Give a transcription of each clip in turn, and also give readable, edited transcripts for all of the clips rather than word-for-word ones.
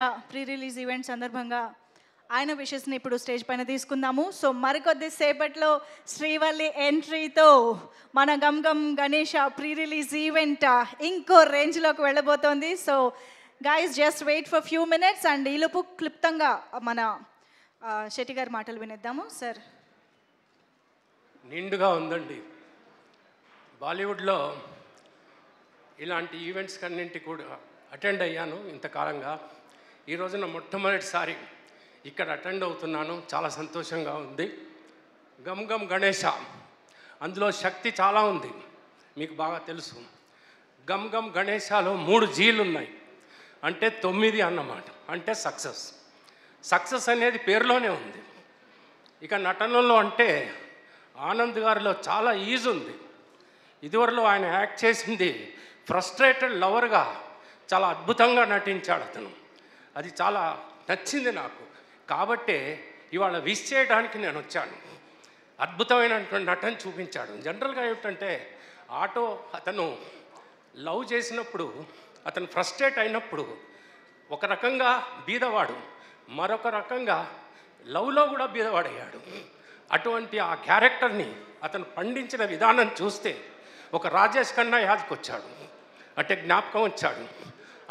Pre release event సందర్భంగా ఆయన విషెస్ని ఇప్పుడు స్టేజ్ పైన తీసుకుందాము. సో మరికొద్ది సేపట్లో శ్రీవల్లి ఎంట్రీతో మన Gam Gam Ganesha pre release event ఇంకో రేంజ్లోకి వెళ్ళబోతోంది. So guys just wait for few minutes and ఈలోపు క్లుప్తంగా మన శెట్టి గారి మాటలు వినేద్దాము. సార్, నిండుగా ఉందండి. బాలీవుడ్లో ఇలాంటి ఈవెంట్స్ కన్నింటి కూడా అటెండ్ అయ్యాను ఇంతకాలంగా. ఈ రోజున మొట్టమొదటిసారి ఇక్కడ అటెండ్ అవుతున్నాను. చాలా సంతోషంగా ఉంది. గమ్ గమ్ గణేష, అందులో శక్తి చాలా ఉంది, మీకు బాగా తెలుసు. గమ్ గమ్ గణేషలో 3 జీలు ఉన్నాయి, అంటే 9 అన్నమాట. అంటే సక్సెస్ అనేది పేరులోనే ఉంది. ఇక నటనలో అంటే ఆనంద్ గారిలో చాలా ఈజ్ ఉంది. ఇదివరలో ఆయన యాక్ట్ చేసింది ఫ్రస్ట్రేటెడ్ లవర్గా చాలా అద్భుతంగా నటించాడు అతను. అది చాలా నచ్చింది నాకు. కాబట్టే ఇవాళ విష్ చేయడానికి నేను వచ్చాను. అద్భుతమైనటువంటి నటన చూపించాడు. జనరల్గా ఏమిటంటే ఆటో అతను లవ్ చేసినప్పుడు, అతను ఫ్రస్ట్రేట్ అయినప్పుడు ఒక రకంగా బీదవాడు, మరొక రకంగా లవ్లో కూడా బీదవాడయ్యాడు. అటువంటి ఆ క్యారెక్టర్ని అతను పండించిన విధానం చూస్తే ఒక రాజేష్ ఖన్నా యాదకి వచ్చాడు, అంటే జ్ఞాపకం వచ్చాడు.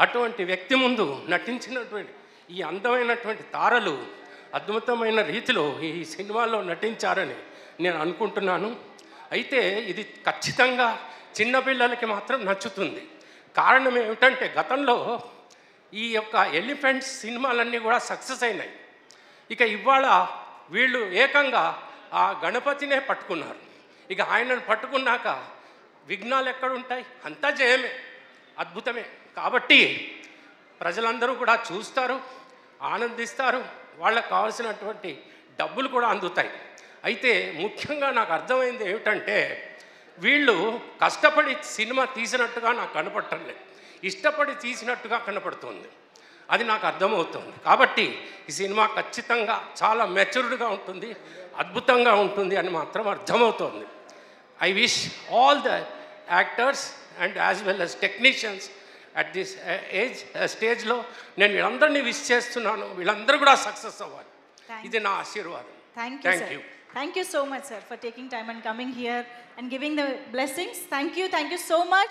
అటువంటి వ్యక్తి ముందు నటించినటువంటి ఈ అందమైనటువంటి తారలు అద్భుతమైన రీతిలో ఈ సినిమాలో నటించారని నేను అనుకుంటున్నాను. అయితే ఇది ఖచ్చితంగా చిన్నపిల్లలకి మాత్రం నచ్చుతుంది. కారణం ఏమిటంటే గతంలో ఈ యొక్క ఎలిఫెంట్స్ సినిమాలన్నీ కూడా సక్సెస్ అయినాయి. ఇక ఇవాళ వీళ్ళు ఏకంగా ఆ గణపతినే పట్టుకున్నారు. ఇక ఆయనను పట్టుకున్నాక విఘ్నాలు ఎక్కడుంటాయి? అంతా జయమే, అద్భుతమే. కాబట్టి ప్రజలందరూ కూడా చూస్తారు, ఆనందిస్తారు, వాళ్ళకు కావాల్సినటువంటి డబ్బులు కూడా అందుతాయి. అయితే ముఖ్యంగా నాకు అర్థమైంది ఏమిటంటే వీళ్ళు కష్టపడి సినిమా తీసినట్టుగా నాకు కనపడటం లేదు, ఇష్టపడి తీసినట్టుగా కనపడుతుంది. అది నాకు అర్థమవుతుంది. కాబట్టి ఈ సినిమా ఖచ్చితంగా చాలా మెచ్యూర్డ్గా ఉంటుంది, అద్భుతంగా ఉంటుంది అని మాత్రం అర్థమవుతుంది. I wish all the actors and as well as technicians at this స్టేజ్లో నేను వీళ్ళందరినీ విష్ చేస్తున్నాను. వీళ్ళందరూ కూడా సక్సెస్ అవ్వాలి. ఇది నా ఆశీర్వాదం. Thank you. Thank you so much, sir, for taking time and coming here and giving the blessings. Thank you so much.